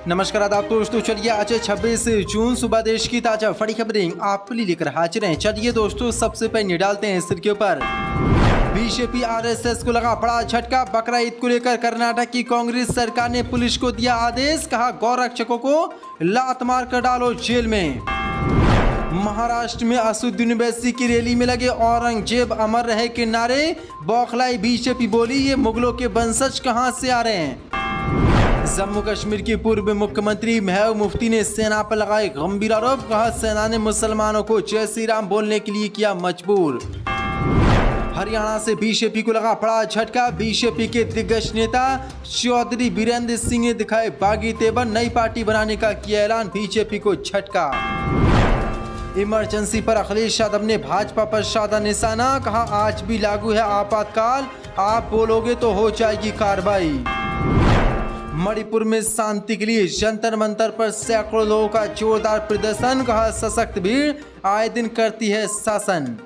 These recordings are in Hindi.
नमस्कार आदाब दोस्तों, चलिए आज 26 जून सुबह देश की ताजा बड़ी खबरें आपके लिए लेकर हाजिर हैं। चलिए दोस्तों, सबसे पहले डालते हैं सिर के ऊपर। बीजेपी आरएसएस को लगा बड़ा झटका। बकरा ईद को लेकर कर्नाटक की कांग्रेस सरकार ने पुलिस को दिया आदेश, कहा गौरक्षकों को लात मार कर डालो जेल में। महाराष्ट्र में असदुद्दीन ओवैसी की रैली में लगे औरंगजेब अमर रहे के नारे, बौखलाई बीजेपी बोली ये मुगलों के वंशज कहां से आ रहे हैं। जम्मू कश्मीर के पूर्व मुख्यमंत्री महबूब मुफ्ती ने सेना पर लगाए गंभीर आरोप, कहा सेना ने मुसलमानों को जय श्री राम बोलने के लिए किया मजबूर। हरियाणा से बीजेपी को लगा बड़ा झटका। बीजेपी के दिग्गज नेता चौधरी बीरेंद्र सिंह ने दिखाए बागी तेवर, नई पार्टी बनाने का किया ऐलान, बीजेपी को झटका। इमरजेंसी पर अखिलेश यादव ने भाजपा पर साधा निशाना, कहा आज भी लागू है आपातकाल, आप बोलोगे तो हो जाएगी कार्रवाई। मणिपुर में शांति के लिए जंतर मंतर पर सैकड़ों लोगों का जोरदार प्रदर्शन, कहा सशक्त भीड़ आए दिन करती है शासन।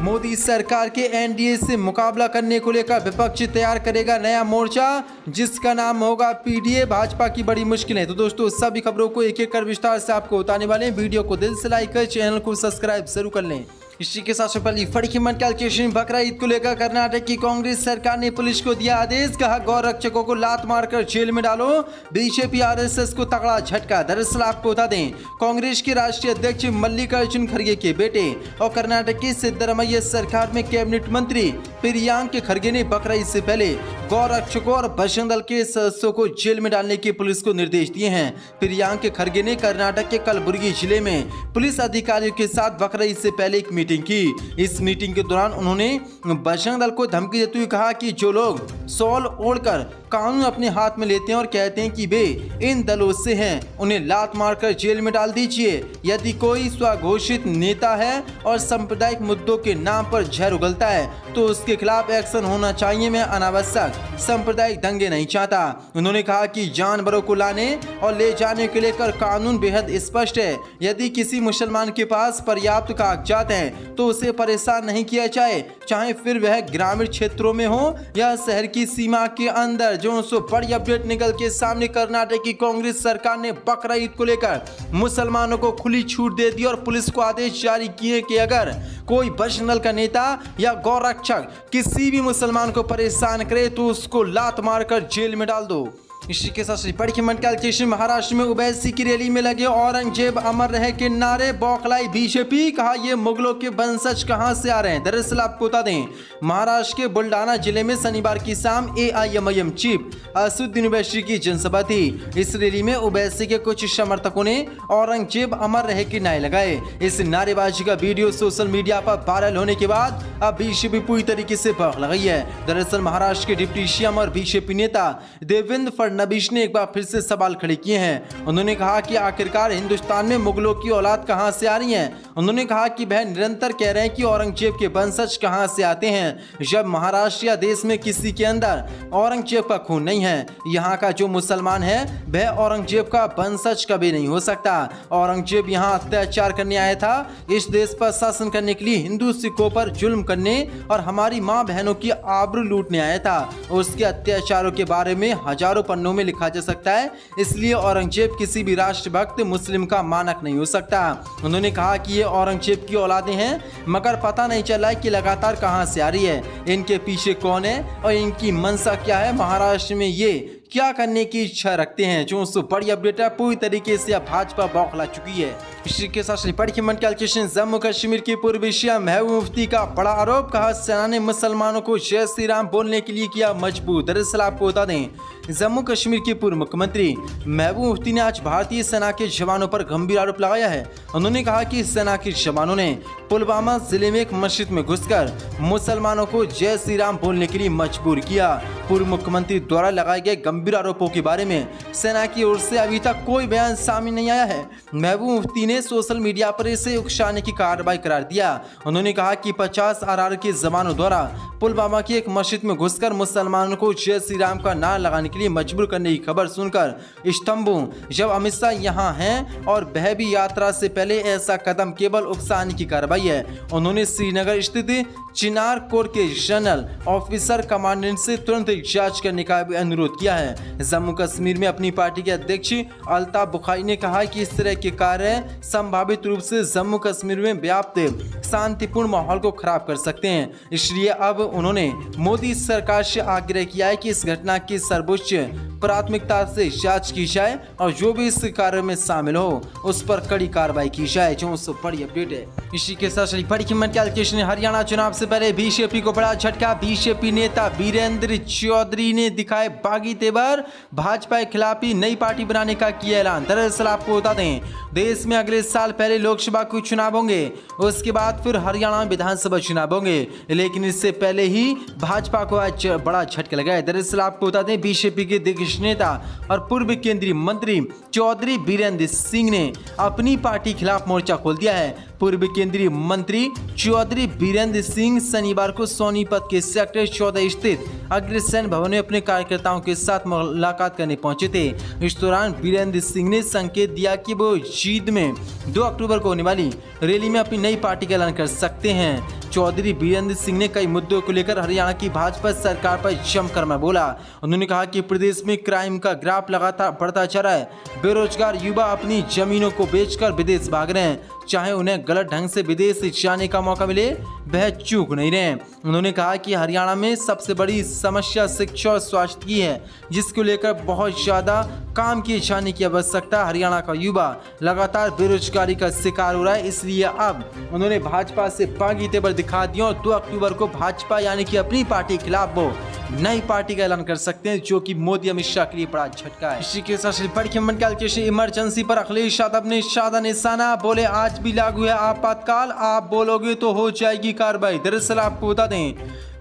मोदी सरकार के एनडीए से मुकाबला करने को लेकर विपक्ष तैयार करेगा नया मोर्चा, जिसका नाम होगा पीडीए। भाजपा की बड़ी मुश्किल है। तो दोस्तों, सभी खबरों को एक एक कर विस्तार से आपको बताने वाले हैं। वीडियो को दिल से लाइक कर चैनल को सब्सक्राइब जरूर कर लें। इसी के साथ पहली फड़ी कीमत कैलकुलेशन। बकरा ईद को लेकर कर्नाटक की कांग्रेस सरकार ने पुलिस को दिया आदेश, कहा गौरक्षकों को लात मारकर जेल में डालो। बीजेपी आरएसएस को तगड़ा झटका। दरअसल आपको बता दें, कांग्रेस के राष्ट्रीय अध्यक्ष मल्लिकार्जुन खड़गे के बेटे और कर्नाटक की सिद्धरामैया सरकार में कैबिनेट मंत्री प्रियांक खड़गे ने बकरा ईद से पहले गौरक्षकों और बजरंग दल के सदस्यों को जेल में डालने के पुलिस को निर्देश दिए हैं। प्रियांक खड़गे ने कर्नाटक के कलबुर्गी जिले में पुलिस अधिकारियों के साथ बकरा ईद से पहले एक मीटिंग की। इस मीटिंग के दौरान उन्होंने बजरंग दल को धमकी देते हुए कहा कि जो लोग शॉल ओढ़कर कानून अपने हाथ में लेते हैं और कहते हैं कि वे इन दलों से हैं, उन्हें लात मारकर जेल में डाल दीजिए। यदि कोई स्वघोषित नेता है और सांप्रदायिक मुद्दों के नाम पर जहर उगलता है तो उसके खिलाफ एक्शन होना चाहिए। मैं अनावश्यक सांप्रदायिक दंगे नहीं चाहता। उन्होंने कहा कि जानवरों को लाने और ले जाने के लेकर कानून बेहद स्पष्ट है। यदि किसी मुसलमान के पास पर्याप्त कागजात हैं तो उसे परेशान नहीं किया जाए, चाहे फिर वह ग्रामीण क्षेत्रों में हो या शहर की सीमा के अंदर। जो बड़ी अपडेट निकल के सामने, कर्नाटक की कांग्रेस सरकार ने बकरा ईद को लेकर मुसलमानों को खुली छूट दे दी और पुलिस को आदेश जारी किए कि अगर कोई बजरंग दल का नेता या गौरक्षक किसी भी मुसलमान को परेशान करे तो उसको लात मारकर जेल में डाल दो। इसी के साथ बड़ी कीमत कैलकुलेशन। महाराष्ट्र में ओवैसी की रैली में लगे औरंगजेब अमर रहे के नारे, बौखलाई बीजेपी, कहा ये मुगलों के वंशज कहां से आ रहे हैं। दरअसल आपको बता दें, महाराष्ट्र के बुल्डाना जिले में शनिवार की शाम एआईएमआईएम चीफ असदुद्दीन ओवैसी की जनसभा थी। इस रैली में ओवैसी के कुछ समर्थकों ने औरंगजेब अमर रहे के नारे लगाए। इस नारेबाजी का वीडियो सोशल मीडिया पर वायरल होने के बाद अब बीजेपी पूरी तरीके से बौखला गई है। दरअसल महाराष्ट्र के डिप्टी सीएम और बीजेपी नेता देवेंद्र फडणवीस ने एक बार फिर से सवाल खड़े किए हैं। उन्होंने कहा कि आखिरकार हिंदुस्तान में मुगलों की औलाद कहां से आ रही है। उन्होंने कहा कि वह निरंतर कह रहे हैं कि औरंगजेब के वंशज कहां से आते हैं, जब महाराष्ट्र या देश में किसी के अंदर औरंगजेब का खून नहीं है। यहाँ का जो मुसलमान है वह औरंगजेब का वंशज कभी नहीं हो सकता। औरंगजेब यहाँ अत्याचार करने आया था, इस देश पर शासन करने के लिए हिंदू सिखों पर जुल्म करने और हमारी माँ बहनों की आबरू लूटने आया था। उसके अत्याचारों के बारे में हजारों पन्नों में लिखा जा सकता है, इसलिए औरंगजेब किसी भी राष्ट्रभक्त मुस्लिम का मानक नहीं हो सकता। उन्होंने कहा कि ये औरंगजेब की औलादें हैं, मगर पता नहीं चला कि लगातार कहां से आ रही है, इनके पीछे कौन है और इनकी मंशा क्या है, महाराष्ट्र में ये क्या करने की इच्छा रखते हैं। जो बड़ी अपडेट है, पूरी तरीके से अब भाजपा बौखला चुकी है। इसी के साथ बड़ी कीमत कैलकुलेशन। जम्मू कश्मीर के पूर्व सीएम महबूब मुफ्ती का बड़ा आरोप, कहा सेना ने मुसलमानों को जय श्री राम बोलने के लिए किया मजबूर। दरअसल आपको बता दें, जम्मू कश्मीर के पूर्व मुख्यमंत्री महबूब मुफ्ती ने आज भारतीय सेना के जवानों पर गंभीर आरोप लगाया है। उन्होंने कहा कि सेना के जवानों ने पुलवामा जिले में एक मस्जिद में घुसकर मुसलमानों को जय श्री राम बोलने के लिए मजबूर किया। पूर्व मुख्यमंत्री द्वारा लगाए गए गंभीर आरोपों के बारे में सेना की ओर से अभी तक कोई बयान सामने नहीं आया है। महबूब मुफ्ती ने सोशल मीडिया पर इसे उकसाने की कार्रवाई करार दिया। उन्होंने कहा कि 50 आरआर के जवानों द्वारा पुलवामा की एक मस्जिद में घुसकर मुसलमानों को जय श्री राम का नारा लगाने के लिए मजबूर करने की खबर सुनकर स्तंभों। जब अमित शाह यहाँ हैं और वह भी यात्रा से पहले ऐसा कदम केवल उकसाने की कार्रवाई है। उन्होंने श्रीनगर स्थित चिनार कोर के जनरल ऑफिसर कमांडेंट से तुरंत जांच करने का भी अनुरोध किया है। जम्मू कश्मीर में अपनी पार्टी के अध्यक्ष अल्ताफ बुखारी ने कहा कि इस तरह के कार्य संभावित रूप से जम्मू कश्मीर में व्याप्त शांतिपूर्ण माहौल को खराब कर सकते हैं। इसलिए अब उन्होंने मोदी सरकार से आग्रह किया है कि इस घटना की सर्वोच्च प्राथमिकता से जांच की जाए और जो भी इस कार्य में शामिल हो उस पर कड़ी कार्रवाई की जाए। जो बड़ी अपडेट है इसी के साथ बड़ी कीमत कैलकुलेशन। हरियाणा चुनाव से पहले बीजेपी को बड़ा झटका। बीजेपी नेता वीरेंद्र चौधरी ने दिखाए बागी तेवर, भाजपा के खिलाफ ही नई पार्टी बनाने का किया ऐलान। दरअसल आपको बता दें, देश में अगले साल पहले लोकसभा के चुनाव होंगे, उसके बाद फिर हरियाणा में विधानसभा चुनाव होंगे, लेकिन इससे पहले ही भाजपा को आज बड़ा झटका लगा है। दरअसल आपको बता दें, बीजेपी के दिग्गज नेता और पूर्व केंद्रीय मंत्री चौधरी वीरेंद्र सिंह ने अपनी पार्टी खिलाफ मोर्चा खोल दिया है। पूर्व केंद्रीय मंत्री चौधरी वीरेंद्र सिंह शनिवार को सोनीपत के सेक्टर 14 स्थित अग्रसेन भवन में अपने कार्यकर्ताओं के साथ मुलाकात करने पहुंचे थे। इस दौरान वीरेंद्र सिंह ने संकेत दिया कि वो जींद में 2 अक्टूबर को होने वाली रैली में अपनी नई पार्टी का ऐलान कर सकते हैं। चौधरी वीरेंद्र सिंह ने कई मुद्दों को लेकर हरियाणा की भाजपा सरकार पर जमकर में बोला। उन्होंने कहा कि प्रदेश में क्राइम का ग्राफ लगातार बढ़ता जा रहा है। बेरोजगार युवा अपनी जमीनों को बेचकर विदेश भाग रहे हैं, चाहे उन्हें गलत ढंग से विदेश जाने का मौका मिले वह चूक नहीं रहे। उन्होंने कहा कि हरियाणा में सबसे बड़ी समस्या शिक्षा और स्वास्थ्य की है, जिसको लेकर बहुत ज़्यादा काम किए जाने की आवश्यकता। हरियाणा का युवा लगातार बेरोजगारी का शिकार हो रहा है, इसलिए अब उन्होंने भाजपा से बागी तेवर दिखा दिया और 2 अक्टूबर को भाजपा यानी कि अपनी पार्टी के खिलाफ वो नई पार्टी का ऐलान कर सकते हैं, जो कि मोदी अमित शाह के लिए बड़ा झटका है। इसी के साथ बड़ी कीमत कैलकुलेशन। इमरजेंसी पर अखिलेश यादव ने साधा निशाना, बोले आज भी लागू है आपातकाल, आप बोलोगे तो हो जाएगी कार्रवाई। दरअसल आपको बता दें,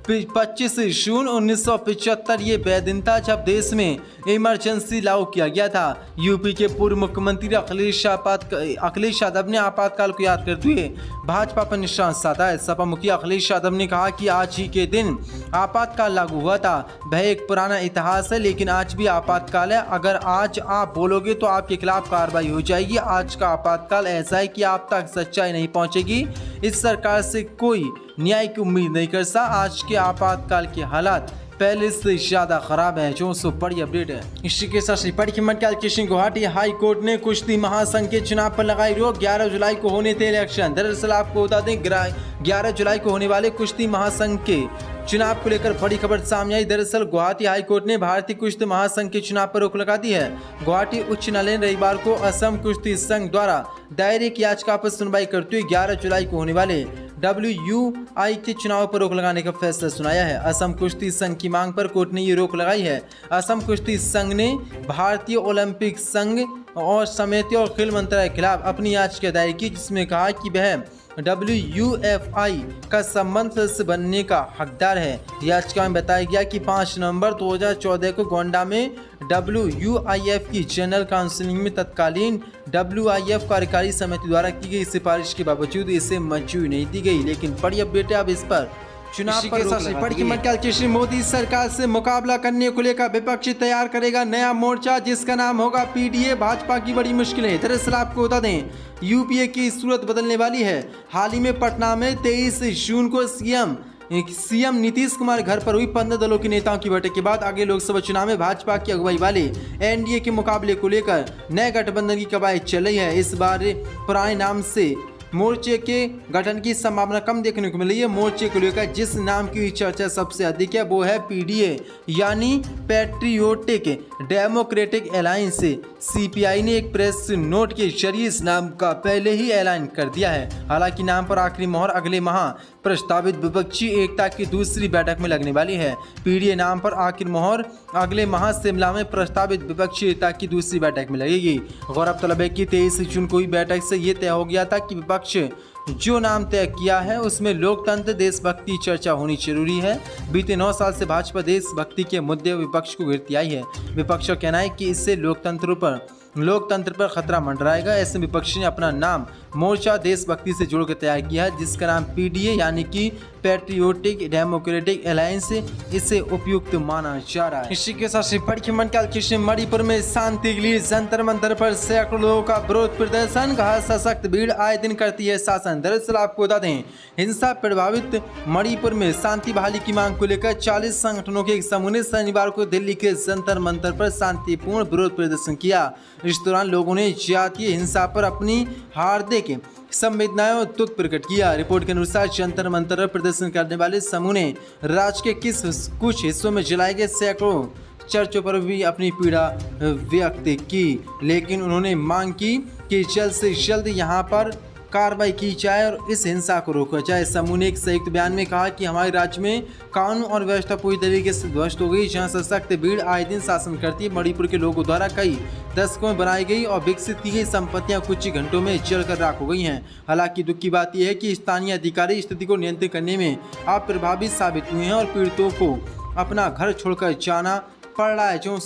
25 जून 1975 ये वह दिन था जब देश में इमरजेंसी लागू किया गया था। यूपी के पूर्व मुख्यमंत्री अखिलेश यादव ने आपातकाल को याद करते हुए भाजपा पर निशाना साधा है। सपा मुखिया अखिलेश यादव ने कहा कि आज ही के दिन आपातकाल लागू हुआ था, वह एक पुराना इतिहास है, लेकिन आज भी आपातकाल है। अगर आज आप बोलोगे तो आपके खिलाफ कार्रवाई हो जाएगी। आज का आपातकाल ऐसा है कि आप तक सच्चाई नहीं पहुंचेगी। इस सरकार से कोई न्याय की उम्मीद नहीं कर सकता। आज के आपातकाल के हालात पहले से ज्यादा खराब है। जो बड़ी अपडेट है इसी के साथ बड़ी कीमत कैलकुलेशन। गुवाहाटी हाई कोर्ट ने कुश्ती महासंघ के चुनाव पर लगाई रोक। 11 जुलाई को होने थे इलेक्शन। दरअसल आपको बता दें, 11 जुलाई को होने वाले कुश्ती महासंघ के चुनाव को लेकर बड़ी खबर सामने आई। दरअसल गुवाहाटी हाई कोर्ट ने भारतीय कुश्ती महासंघ के चुनाव पर रोक लगा दी है। गुवाहाटी उच्च न्यायालय ने रविवार को असम कुश्ती संघ द्वारा दायर एक याचिका पर सुनवाई करते हुए 11 जुलाई को होने वाले WUI के चुनाव पर रोक लगाने का फैसला सुनाया है। असम कुश्ती संघ की मांग पर कोर्ट ने ये रोक लगाई है। असम कुश्ती संघ ने भारतीय ओलंपिक संघ और समिति और खेल मंत्रालय के खिलाफ अपनी याचिका दायर की, जिसमें कहा कि वह WUFI का संबंध सदस्य बनने का हकदार है। याचिका में बताया गया कि 5 नवंबर 2014 को गोंडा में WUIF की जनरल काउंसिलिंग में तत्कालीन WIF कार्यकारी समिति द्वारा की गई सिफारिश के बावजूद इसे मंजूरी नहीं दी गई। लेकिन बड़ी अपडेट है अब इस पर चुनाव पर बड़ी कीमत कैलकुलेशन। मोदी सरकार से मुकाबला करने को लेकर विपक्ष तैयार करेगा नया मोर्चा, जिसका नाम होगा PDA। भाजपा की बड़ी मुश्किलें। दरअसल आपको बता दें, यूपीए की सूरत बदलने वाली है। हाल ही में पटना में 23 जून को सीएम नीतीश कुमार घर पर हुई 15 दलों के नेताओं की बैठक के बाद आगे लोकसभा चुनाव में भाजपा की अगुवाई वाले NDA के मुकाबले को लेकर नए गठबंधन की कवायद चल रही है। इस बार पुराने नाम से मोर्चे के गठन की संभावना कम देखने को मिल रही है। मोर्चे को लेकर जिस नाम की चर्चा सबसे अधिक है वो है PDA यानी पैट्रियोटिक डेमोक्रेटिक अलायंस। CPI ने एक प्रेस नोट के जरिए इस नाम का पहले ही ऐलान कर दिया है। हालांकि नाम पर आखिरी मोहर अगले माह प्रस्तावित विपक्षी एकता की दूसरी बैठक में लगने वाली है। PDA नाम पर आखिरी मोहर अगले माह शिमला में प्रस्तावित विपक्षी एकता की दूसरी बैठक में लगेगी। गौरतलब है कि 23 जून को हुई बैठक से ये तय हो गया था कि विपक्ष जो नाम तय किया है उसमें लोकतंत्र देशभक्ति चर्चा होनी जरूरी है। बीते 9 साल से भाजपा देशभक्ति के मुद्दे विपक्ष को घेरती आई है। विपक्ष का कहना है कि इससे लोकतंत्र पर खतरा मंडराएगा। ऐसे विपक्ष ने अपना नाम मोर्चा देशभक्ति से जोड़कर तैयार किया है, जिसका नाम PDA यानी कि पैट्रियोटिक डेमोक्रेटिक अलायंस इसे उपयुक्त माना जा रहा है। इसी के साथ बड़ी मंडल कृष्ण मणिपुर में शांति के लिए जंतर मंतर पर सैकड़ों लोगों का विरोध प्रदर्शन। कहा सशक्त भीड़ आए दिन करती है शासन। दरअसल आपको बता दें, हिंसा प्रभावित मणिपुर में शांति बहाली की मांग को लेकर 40 संगठनों के एक समूह ने शनिवार को दिल्ली के जंतर मंतर पर शांतिपूर्ण विरोध प्रदर्शन किया। इस दौरान लोगों ने जातीय हिंसा पर अपनी हार्दिक संवेदनाएं और दुख प्रकट किया। रिपोर्ट के अनुसार जंतर मंतर पर प्रदर्शन करने वाले समूह ने राज्य के कुछ हिस्सों में जलाए गए सैकड़ों चर्चों पर भी अपनी पीड़ा व्यक्त की, लेकिन उन्होंने मांग की कि जल्द से जल्द यहां पर कार्रवाई की जाए और इस हिंसा को रोका जाए। समूह ने एक संयुक्त बयान में कहा कि हमारे राज्य में कानून और व्यवस्था पूरी तरीके से ध्वस्त हो गई, जहां सशक्त भीड़ आए दिन शासन करती है। मणिपुर के लोगों द्वारा कई दशकों में बनाई गई और विकसित की गई संपत्तियां कुछ ही घंटों में जलकर राख हो गई हैं। हालांकि दुख की बात यह है कि स्थानीय अधिकारी स्थिति को नियंत्रित करने में अप्रभावी साबित हुए हैं और पीड़ितों को अपना घर छोड़कर जाना पड़ रहा है, जो